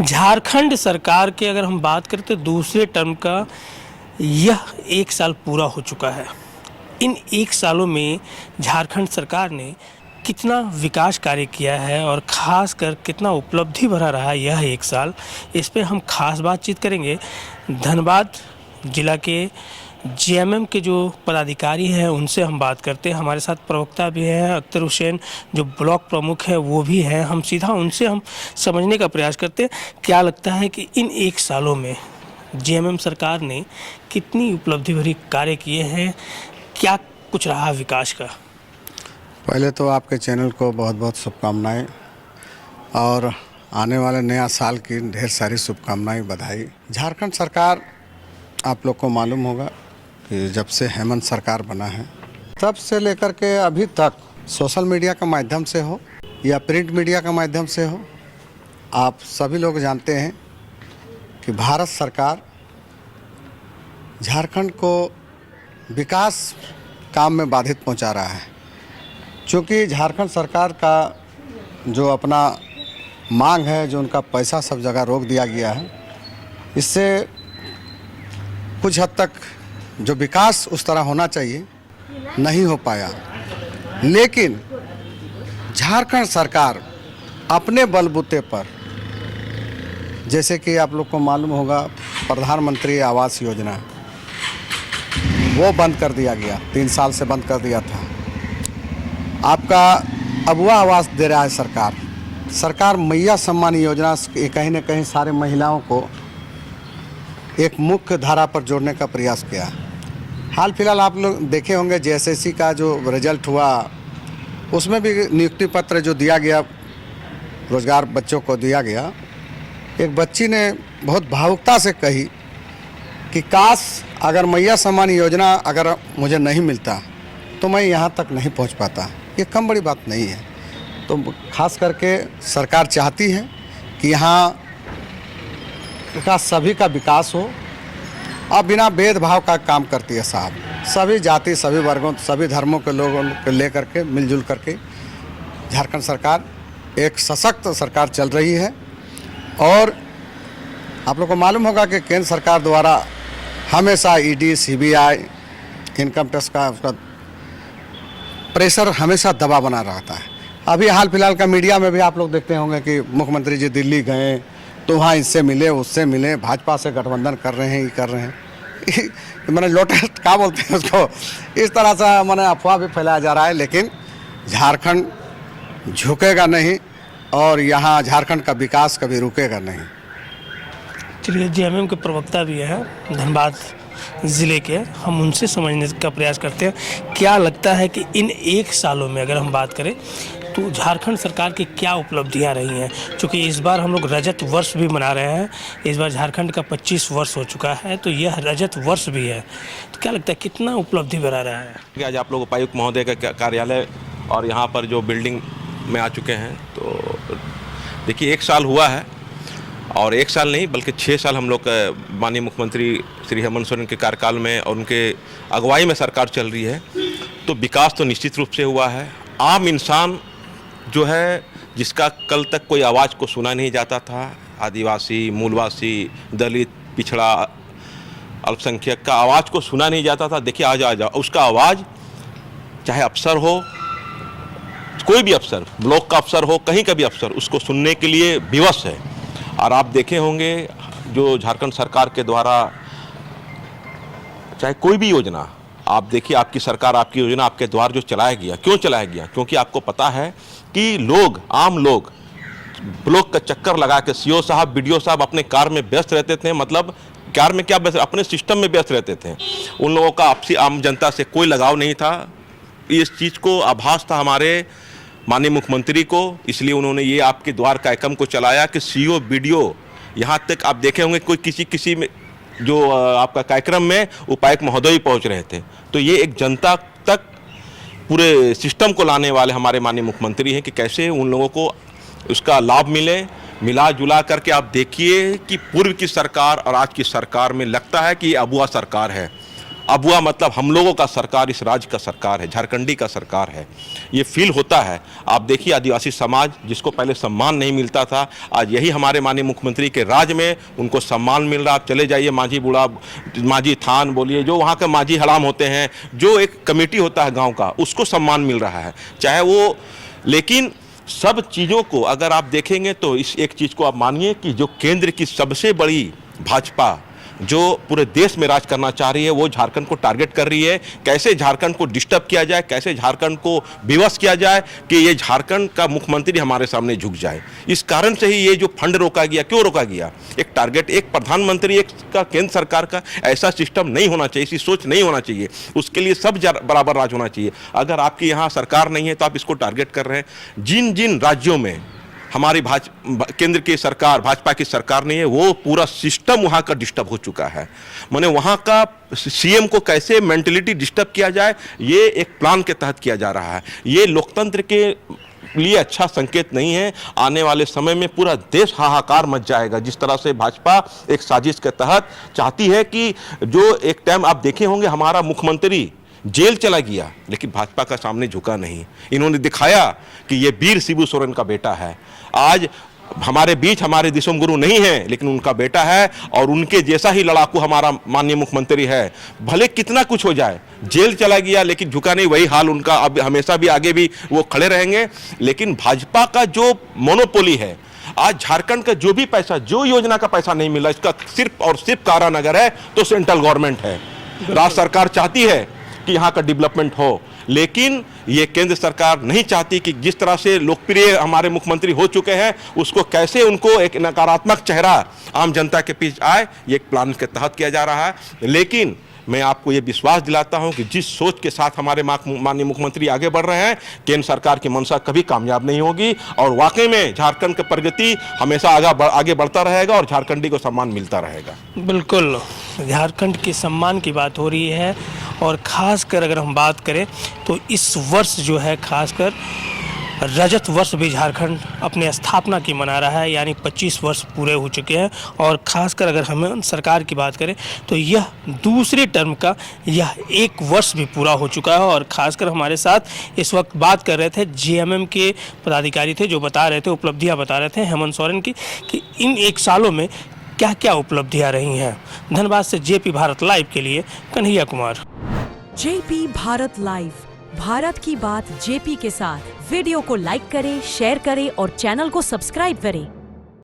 झारखंड सरकार की अगर हम बात करें तो दूसरे टर्म का यह 1 साल पूरा हो चुका है। इन 1 सालों में झारखंड सरकार ने कितना विकास कार्य किया है और ख़ास कर कितना उपलब्धि भरा रहा यह 1 साल, इस पे हम खास बातचीत करेंगे। धनबाद जिला के जेएमएम के जो पदाधिकारी हैं उनसे हम बात करते हैं। हमारे साथ प्रवक्ता भी हैं, अख्तर हुसैन जो ब्लॉक प्रमुख है वो भी हैं। हम सीधा उनसे हम समझने का प्रयास करते हैं क्या लगता है कि इन 1 सालों में जेएमएम सरकार ने कितनी उपलब्धि भरी कार्य किए हैं, क्या कुछ रहा विकास का। पहले तो आपके चैनल को बहुत बहुत शुभकामनाएं और आने वाले नया साल की ढेर सारी शुभकामनाएं, बधाई। झारखंड सरकार, आप लोग को मालूम होगा कि जब से हेमंत सरकार बना है तब से लेकर के अभी तक सोशल मीडिया के माध्यम से हो या प्रिंट मीडिया के माध्यम से हो, आप सभी लोग जानते हैं कि भारत सरकार झारखंड को विकास काम में बाधित पहुंचा रहा है। क्योंकि झारखंड सरकार का जो अपना मांग है, जो उनका पैसा सब जगह रोक दिया गया है, इससे कुछ हद तक जो विकास उस तरह होना चाहिए नहीं हो पाया। लेकिन झारखंड सरकार अपने बलबूते पर, जैसे कि आप लोग को मालूम होगा प्रधानमंत्री आवास योजना, वो बंद कर दिया गया, 3 साल से बंद कर दिया था। आपका अबुआ आवास दे रहा है सरकार मैया सम्मान योजना कहीं न कहीं सारे महिलाओं को एक मुख्य धारा पर जोड़ने का प्रयास किया। हाल फिलहाल आप लोग देखे होंगे जेएसएससी का जो रिजल्ट हुआ, उसमें भी नियुक्ति पत्र जो दिया गया, रोजगार बच्चों को दिया गया। एक बच्ची ने बहुत भावुकता से कही कि काश अगर मैया सम्मान योजना अगर मुझे नहीं मिलता तो मैं यहाँ तक नहीं पहुँच पाता। ये कम बड़ी बात नहीं है। तो खास करके सरकार चाहती है कि यहाँ का सभी का विकास हो और बिना भेदभाव का काम करती है साहब। सभी जाति, सभी वर्गों, सभी धर्मों के लोगों को लेकर के मिलजुल करके झारखंड सरकार एक सशक्त सरकार चल रही है। और आप लोग को मालूम होगा कि केंद्र सरकार द्वारा हमेशा ईडी, सीबीआई, इनकम टैक्स का उसका प्रेशर हमेशा दबा बना रहता है। अभी हाल फिलहाल का मीडिया में भी आप लोग देखते होंगे कि मुख्यमंत्री जी दिल्ली गए तो वहाँ इससे मिले, उससे मिले, भाजपा से गठबंधन कर रहे हैं, ये कर रहे हैं। मैंने लोटस क्या बोलते हैं उसको, इस तरह से मैंने अफवाह भी फैलाया जा रहा है। लेकिन झारखंड झुकेगा नहीं और यहाँ झारखंड का विकास कभी रुकेगा नहीं। चलिए, जेएमएम के प्रवक्ता भी हैं धनबाद ज़िले के, हम उनसे समझने का प्रयास करते हैं क्या लगता है कि इन 1 सालों में अगर हम बात करें तो झारखंड सरकार की क्या उपलब्धियां रही हैं। क्योंकि इस बार हम लोग रजत वर्ष भी मना रहे हैं, इस बार झारखंड का 25 वर्ष हो चुका है, तो यह रजत वर्ष भी है। तो क्या लगता है कितना उपलब्धि बढ़ा रहा है। आज आप लोग उपायुक्त महोदय का कार्यालय और यहाँ पर जो बिल्डिंग में आ चुके हैं, तो देखिए 1 साल हुआ है और 1 साल नहीं बल्कि 6 साल हम लोग माननीय मुख्यमंत्री श्री हेमंत सोरेन के कार्यकाल में और उनके अगुवाई में सरकार चल रही है। तो विकास तो निश्चित रूप से हुआ है। आम इंसान जो है, जिसका कल तक कोई आवाज़ को सुना नहीं जाता था, आदिवासी, मूलवासी, दलित, पिछड़ा, अल्पसंख्यक का आवाज़ को सुना नहीं जाता था, देखिए आज उसका आवाज़, चाहे अफसर हो, कोई भी अफसर, ब्लॉक का अफसर हो, कहीं का भी अफसर, उसको सुनने के लिए विवश है। और आप देखे होंगे जो झारखंड सरकार के द्वारा चाहे कोई भी योजना आप देखिए, आपकी सरकार, आपकी योजना आपके द्वार जो चलाया गया, क्यों चलाया गया? क्योंकि आपको पता है कि लोग, आम लोग ब्लॉक का चक्कर लगा के सीओ साहब, बीडीओ साहब अपने कार्य में व्यस्त रहते थे। मतलब कार्य में क्या व्यस्त, अपने सिस्टम में व्यस्त रहते थे। उन लोगों का आपसी आम जनता से कोई लगाव नहीं था। इस चीज़ को आभास था हमारे माननीय मुख्यमंत्री को, इसलिए उन्होंने ये आपके द्वार कार्यक्रम को चलाया कि सीओ, बीडीओ, यहाँ तक आप देखे होंगे कोई किसी में जो आपका कार्यक्रम में उपायुक्त महोदय ही पहुँच रहे थे। तो ये एक जनता तक पूरे सिस्टम को लाने वाले हमारे माननीय मुख्यमंत्री हैं कि कैसे उन लोगों को उसका लाभ मिले। मिला जुला करके आप देखिए कि पूर्व की सरकार और आज की सरकार में लगता है कि ये अबुआ सरकार है। अब हुआ मतलब हम लोगों का सरकार इस राज्य का सरकार है, झारखंडी का सरकार है, ये फील होता है। आप देखिए आदिवासी समाज जिसको पहले सम्मान नहीं मिलता था, आज यही हमारे माननीय मुख्यमंत्री के राज में उनको सम्मान मिल रहा। आप चले जाइए माझी बुढ़ा, माझी थान बोलिए, जो वहाँ के माझी हड़ाम होते हैं, जो एक कमेटी होता है गाँव का, उसको सम्मान मिल रहा है, चाहे वो। लेकिन सब चीज़ों को अगर आप देखेंगे तो इस एक चीज़ को आप मानिए कि जो केंद्र की सबसे बड़ी भाजपा जो पूरे देश में राज करना चाह रही है, वो झारखंड को टारगेट कर रही है। कैसे झारखंड को डिस्टर्ब किया जाए, कैसे झारखंड को विवश किया जाए कि ये झारखंड का मुख्यमंत्री हमारे सामने झुक जाए। इस कारण से ही ये जो फंड रोका गया, क्यों रोका गया? एक टारगेट, एक प्रधानमंत्री, एक का केंद्र सरकार का ऐसा सिस्टम नहीं होना चाहिए, ऐसी सोच नहीं होना चाहिए। उसके लिए सब बराबर राज होना चाहिए। अगर आपके यहाँ सरकार नहीं है तो आप इसको टारगेट कर रहे हैं। जिन जिन राज्यों में हमारी केंद्र की सरकार, भाजपा की सरकार नहीं है, वो पूरा सिस्टम वहाँ का डिस्टर्ब हो चुका है। माने वहाँ का सीएम को कैसे मेंटलिटी डिस्टर्ब किया जाए, ये एक प्लान के तहत किया जा रहा है। ये लोकतंत्र के लिए अच्छा संकेत नहीं है। आने वाले समय में पूरा देश हाहाकार मच जाएगा। जिस तरह से भाजपा एक साजिश के तहत चाहती है कि जो एक टाइम आप देखे होंगे हमारा मुख्यमंत्री जेल चला गया, लेकिन भाजपा का सामने झुका नहीं। इन्होंने दिखाया कि ये वीर शिबू सोरेन का बेटा है। आज हमारे बीच हमारे दिशोम गुरु नहीं है, लेकिन उनका बेटा है और उनके जैसा ही लड़ाकू हमारा माननीय मुख्यमंत्री है। भले कितना कुछ हो जाए, जेल चला गया लेकिन झुका नहीं। वही हाल उनका अब हमेशा भी आगे भी वो खड़े रहेंगे। लेकिन भाजपा का जो मोनोपोली है, आज झारखंड का जो भी पैसा, जो योजना का पैसा नहीं मिला, इसका सिर्फ और सिर्फ कारण अगर है तो सेंट्रल गवर्नमेंट है। राज्य सरकार चाहती है कि यहाँ का डेवलपमेंट हो, लेकिन ये केंद्र सरकार नहीं चाहती कि जिस तरह से लोकप्रिय हमारे मुख्यमंत्री हो चुके हैं, उसको कैसे उनको एक नकारात्मक चेहरा आम जनता के बीच आए, ये एक प्लान के तहत किया जा रहा है। लेकिन मैं आपको ये विश्वास दिलाता हूं कि जिस सोच के साथ हमारे माननीय मुख्यमंत्री आगे बढ़ रहे हैं, केंद्र सरकार की मंशा कभी कामयाब नहीं होगी और वाकई में झारखंड की प्रगति हमेशा आगे बढ़ता रहेगा और झारखंडी को सम्मान मिलता रहेगा। बिल्कुल, झारखंड के सम्मान की बात हो रही है और ख़ासकर अगर हम बात करें तो इस वर्ष जो है खासकर रजत वर्ष भी झारखंड अपने स्थापना की मना रहा है, यानी 25 वर्ष पूरे हो चुके हैं। और ख़ासकर अगर हम सरकार की बात करें तो यह दूसरे टर्म का यह 1 वर्ष भी पूरा हो चुका है। और ख़ासकर हमारे साथ इस वक्त बात कर रहे थे जेएमएम के पदाधिकारी थे, जो बता रहे थे, उपलब्धियाँ बता रहे थे हेमंत सोरेन की कि इन 1 सालों में क्या क्या उपलब्धियाँ रही हैं। धनबाद से जेपी भारत लाइव के लिए कन्हैया कुमार। जेपी भारत लाइव, भारत की बात जेपी के साथ। वीडियो को लाइक करें, शेयर करें और चैनल को सब्सक्राइब करें।